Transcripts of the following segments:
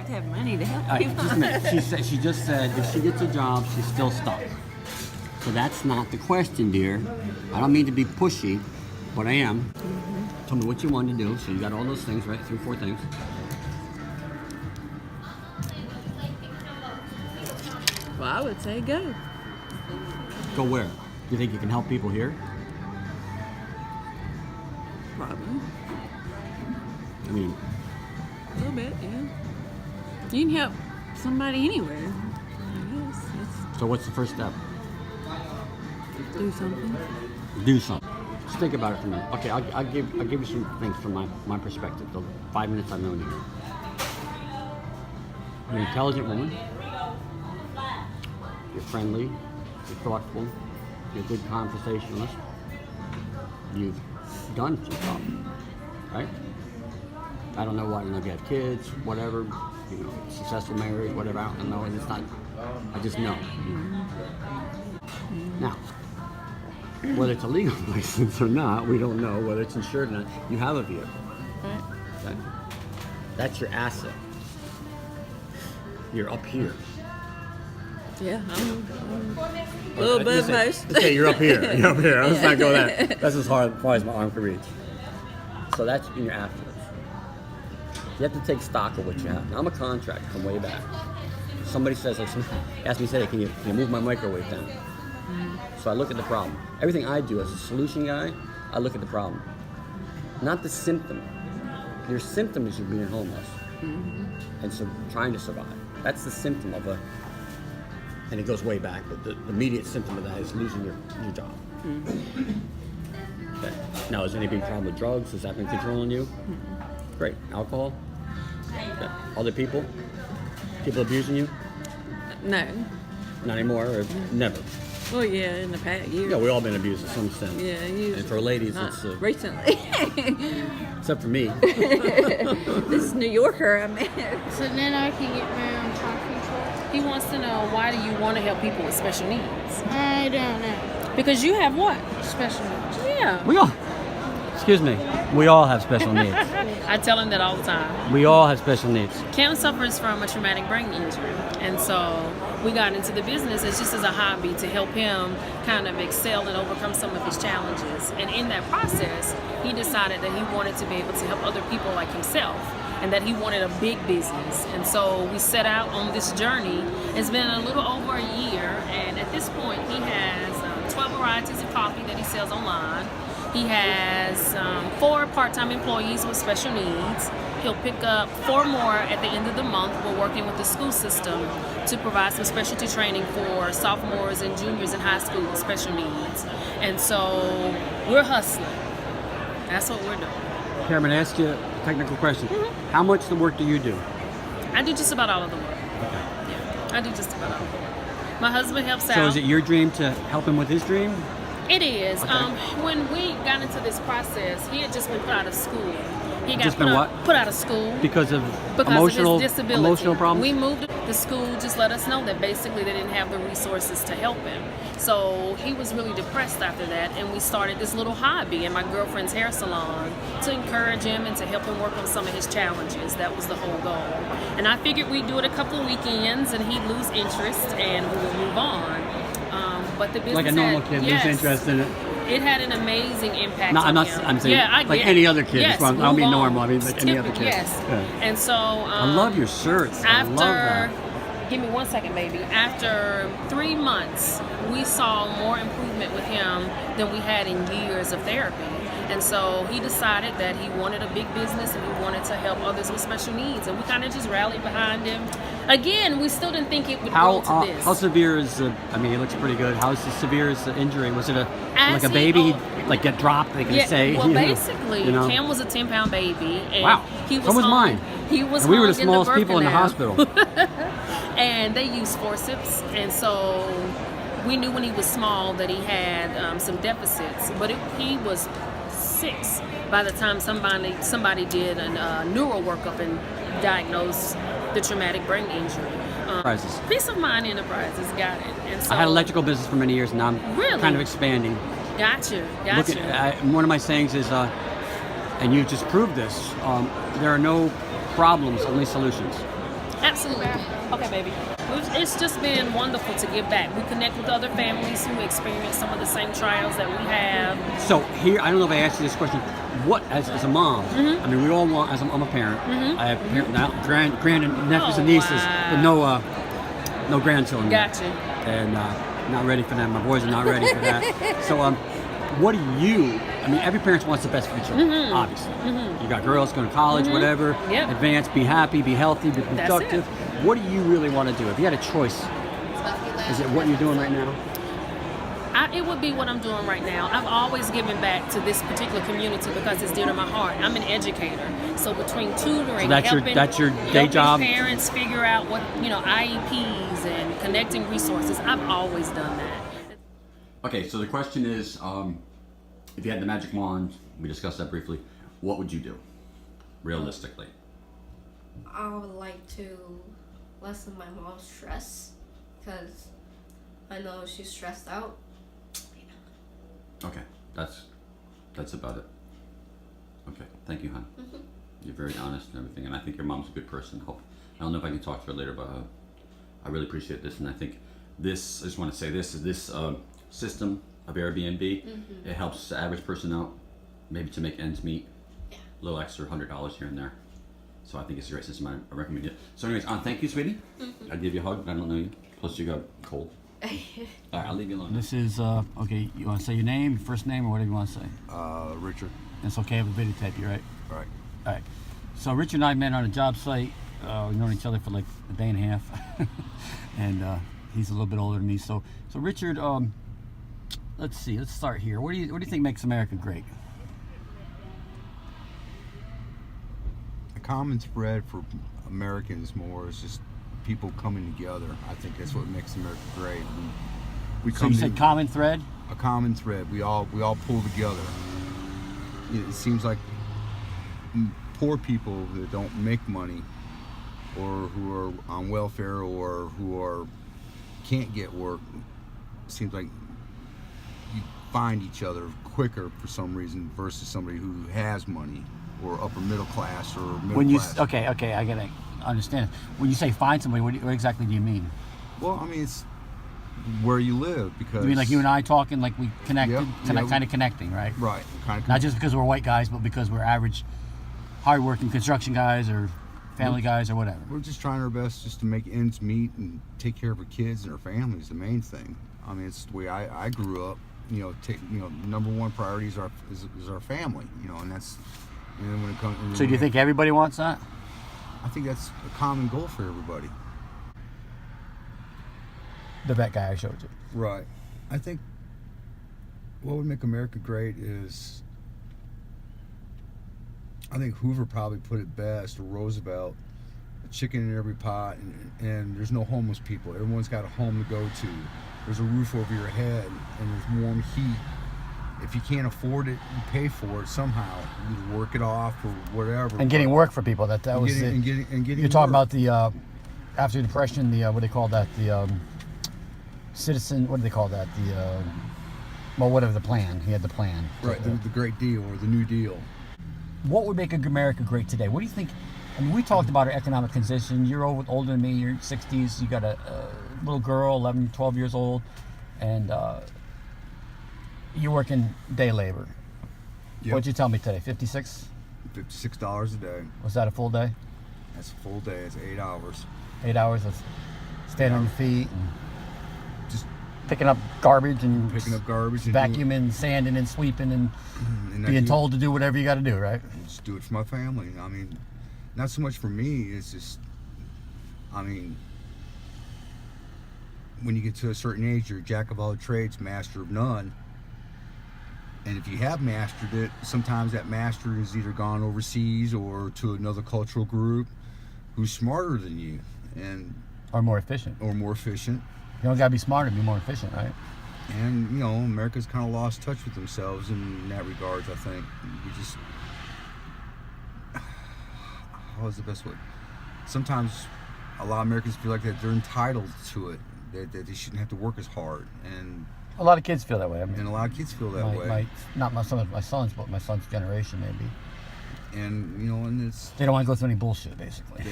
have to have money to help people. Just a minute. She just said if she gets a job, she's still stuck. So that's not the question, dear. I don't mean to be pushy, but I am. Tell me what you want to do. So you got all those things, right? 3, 4 things. Well, I would say go. Go where? You think you can help people here? Probably. I mean, A little bit, yeah. You can help somebody anywhere. I guess. so what's the first step? It's do something. Do something. Just think about it for a minute. Okay, I'll give you some things from my perspective. The 5 minutes I've known you. You're an intelligent woman. You're friendly. You're thoughtful. You're a good conversationalist. You've done some stuff, right? I don't know why, you have kids, whatever, successful marriage, whatever. I don't know. It's not. I just know. Now, whether it's a legal license or not, we don't know. Whether it's insured or not, you have a vehicle. Right. Okay? That's your asset. You're up here. Yeah, I'm a little bit most. Okay, you're up here. You're up here. Let's not go that. That's as far as my arm can reach. So that's in your affluence. You have to take stock of what you have. Now, I'm a contractor from way back. Somebody says, ask me, say, can you move my microwave down? So I look at the problem. Everything I do as a solution guy, I look at the problem. Not the symptom. Your symptom is you're being homeless. And so trying to survive. That's the symptom of and it goes way back, but the immediate symptom of that is losing your job. Okay. Now, has any big problem with drugs? Has that been controlling you? Great. Alcohol? Okay. Other people? People abusing you? No. Not anymore, or never? Well, yeah, in the past year. Yeah, we've all been abused to some extent. Yeah, usually. And for ladies, Not it's... recently. except for me. This New Yorker I met. So then I can get my own coffee truck? He wants to know, why do you want to help people with special needs? I don't know. Because you have what? Special needs. Yeah. We all... Excuse me. We all have special needs. I tell him that all the time. We all have special needs. Cam suffers from a traumatic brain injury, and so we got into the business as just as a hobby to help him kind of excel and overcome some of his challenges. And in that process, he decided that he wanted to be able to help other people like himself, and that he wanted a big business. And so we set out on this journey. It's been a little over a year, and at this point, he has 12 varieties of coffee that he sells online. He has 4 part-time employees with special needs. He'll pick up 4 more at the end of the month. We're working with the school system to provide some specialty training for sophomores and juniors in high school with special needs. And so we're hustling. That's what we're doing. Cameron, I ask you a technical question. How much of the work do you do? I do just about all of the work. Yeah, I do just about all of the work. My husband helps out. So is it your dream to help him with his dream? It is. Okay. When we got into this process, he had just been put out of school. He got Just been put out of school Because of because emotional of his disability. emotional problems? We moved. The school just let us know that basically they didn't have the resources to help him. So he was really depressed after that, and we started this little hobby in my girlfriend's hair salon to encourage him and to help him work on some of his challenges. That was the whole goal. And I figured we'd do it a couple of weekends, and he'd lose interest, and we would move on. But the business like a normal kid, lose interest in it. It had an amazing impact No, on him. I'm saying yeah, I like get any it. other kid. Yes, I don't mean move normal. I on. mean like any other kid. Yes. Yeah. And so I love your shirts. I love that. give me 1 second, baby. After 3 months, we saw more improvement with him than we had in years of therapy. And so he decided that he wanted a big business and he wanted to help others with special needs. And we kind of just rallied behind him. Again, we still didn't think it would grow to this. How severe is the? I mean, he looks pretty good. How severe is the injury? Was it like a he- baby, oh, like get dropped? They can Yeah, say. well, you know, basically, you know? Cam was a 10-pound baby. And Wow. He was So was hung- mine. He was And we were the hung smallest people in the Birkenau. hospital. And they used forceps, and so we knew when he was small that he had some deficits. But he was 6 by the time somebody did a neural workup and diagnosed the traumatic brain injury. Enterprises. Peace of Mind Enterprises got it. And so, I had electrical business for many years, and I'm Really? kind of expanding. Gotcha. Look at, one of my sayings is, and you just proved this. There are no problems, only solutions. Absolutely. Okay, baby. It's just been wonderful to give back. We connect with other families who experience some of the same trials that we have. So here, I don't know if I asked you this question. What, as a mom, I mean, we all want, I'm a parent. I have now grand nephews and nieces, but no grandchildren. Gotcha. And not ready for that. My boys are not ready for that. So, what do you? I mean, every parent wants the best for their children, obviously. You got girls going to college, whatever. Yep. Advance, be happy, be healthy, be That's productive. What do you really want to do? If you had a choice, is it what you're doing right now? It would be what I'm doing right now. I've always given back to this particular community because it's dear to my heart. I'm an educator, so between tutoring, So that's your day job? parents figure out what IEPs and connecting resources. I've always done that. Okay, so the question is, if you had the magic wand, we discussed that briefly, what would you do, realistically? I would like to lessen my mom's stress because I know she's stressed out. Okay, that's about it. Okay, thank you, hon. You're very honest and everything, and I think your mom's a good person. I don't know if I can talk to her later, but I really appreciate this, and I think this. I just want to say this system of Airbnb. It helps the average person out, maybe to make ends meet. Yeah. A little extra $100 here and there. So I think it's a great system. I recommend it. So, anyways, thank you, sweetie. I'll give you a hug. I don't know you. Plus, you got cold. All right, I'll leave you alone. This is, okay, you want to say your name, first name, or whatever you want to say? Richard. It's okay if we videotape you, right? Right. All right. So Richard and I met on a job site. We've known each other for like a day and a half. And he's a little bit older than me. So Richard, let's see, let's start here. What do you think makes America great? The common thread for Americans more is just people coming together. I think that's what makes America great. We So come you said common thread? a common thread. We all pull together. It seems like poor people that don't make money, or who are on welfare, or who can't get work. It seems like you find each other quicker for some reason versus somebody who has money, or upper middle class, or middle class. Okay, I gotta understand. When you say find somebody, what exactly do you mean? Well, I mean, it's where you live, because You mean like you and I talking, like we connected, Yep, yeah, kind of connecting, right? right, kind of Not just because we're white guys, but because we're average, hardworking construction guys or family guys or whatever. we're just trying our best just to make ends meet and take care of our kids and our families. The main thing. I mean, it's the way I grew up. Number one priority is our family. And that's when it comes. So do you think everybody wants that? I think that's a common goal for everybody. The vet guy I showed you. Right. I think what would make America great is, I think Hoover probably put it best, or Roosevelt, a chicken in every pot, and there's no homeless people. Everyone's got a home to go to. There's a roof over your head, and there's warm heat. If you can't afford it, you pay for it somehow. You work it off or whatever. And getting work for people. That was it. And getting You're talking work. about the after the Depression, the what do they call that? The citizen. What do they call that? The well, whatever the plan. He had the plan. Right, the Great Deal, or the New Deal. What would make America great today? What do you think? I mean, we talked about our economic condition. You're older than me. You're 60s. You got a little girl, 11, 12 years old, and you're working day labor. Yep. What'd you tell me today? 56? $56 a day. Was that a full day? That's a full day. It's 8 hours. 8 hours of standing on your feet and Just picking up garbage and picking up garbage and vacuuming, sanding, and sweeping, and and being told to do whatever you got to do, right? just do it for my family. I mean, not so much for me. It's just, I mean, when you get to a certain age, you're a jack of all trades, master of none. And if you have mastered it, sometimes that master is either gone overseas or to another cultural group who's smarter than you and Or more efficient. or more efficient. You don't got to be smarter to be more efficient, right? And America's kind of lost touch with themselves in that regards. I think we just, how is the best way? Sometimes a lot of Americans feel like that they're entitled to it, that they shouldn't have to work as hard, and A lot of kids feel that way. I mean, a lot of kids feel that way. not my son's, but my son's generation maybe. And and it's They don't want to go through any bullshit, basically.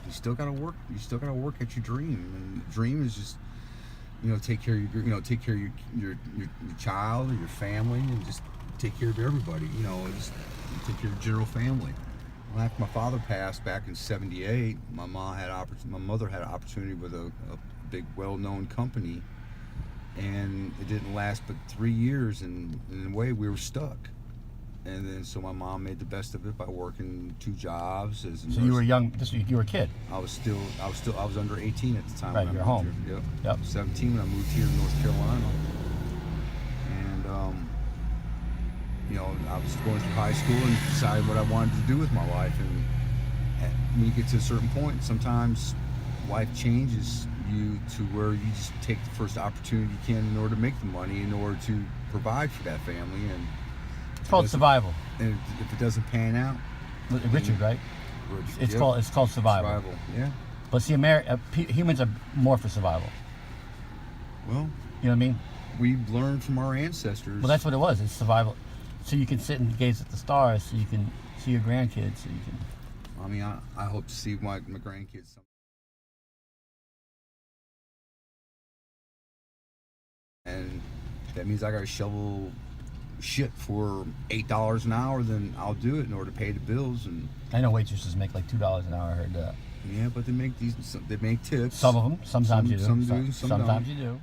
you still gotta work. You still gotta work at your dream, and the dream is just, take care of take care of your child or your family, and just take care of everybody. Just take care of your general family. Well, after my father passed back in '78, my mother had an opportunity with a big, well-known company, and it didn't last but 3 years, and in a way we were stuck. And then so my mom made the best of it by working 2 jobs as a So nurse. you were young. You were a kid. I was under 18 at the time. Right, when I you're moved home. Here. Yep. 17 when I moved here to North Carolina. And I was going through high school and decided what I wanted to do with my life. And when you get to a certain point, sometimes life changes you to where you just take the first opportunity you can in order to make the money, in order to provide for that family. And It's called survival. And if it doesn't pan out, Richard, right? It's yeah, called survival. Yeah. But see, humans are more for survival. Well, You know what I mean? we've learned from our ancestors. Well, that's what it was. It's survival. So you can sit and gaze at the stars. So you can see your grandkids. So you can. I mean, I hope to see my grandkids someday. And that means I got to shovel shit for $8 an hour, then I'll do it in order to pay the bills. And I know waitresses make like $2 an hour. I heard that. yeah, but they make tips. Some of them. Sometimes you do. Some do. Some Sometimes don't. you do.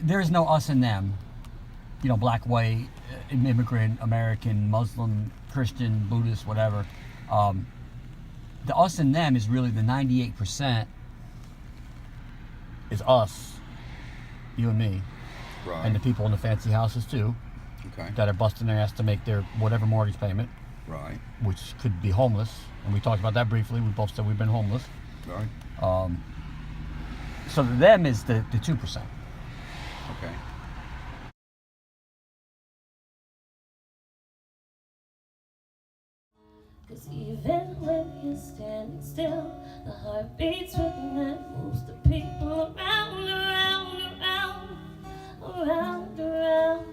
There is no us and them, black, white, immigrant, American, Muslim, Christian, Buddhist, whatever. The us and them is really the 98% is us, you and me, Right. and the people in the fancy houses too, Okay. that are busting their ass to make their whatever mortgage payment, Right. which could be homeless. And we talked about that briefly. We both said we've been homeless. Right. So them is the 2%. Okay. Cause even when you're standing still, the heart beats rhythm that moves the people around, around, around, around, around,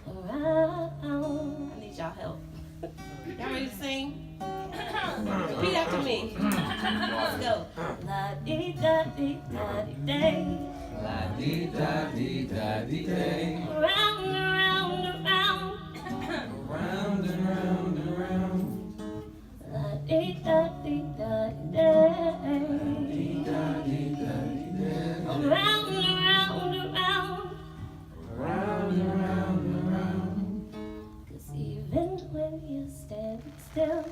around, around. I need y'all help. Y'all ready to sing? Repeat after me. Let's go. La dee da dee da dee day. La dee da dee da dee day. Around, around, around. Around and round and round. La dee da dee da dee day. Dee da dee da dee day. Around and round and round. Around and round and round. 'Cause even when you're standing still,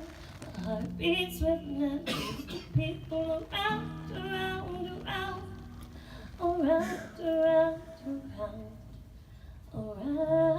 the heart beats with and moves the people around, around, around, around, around, around, around.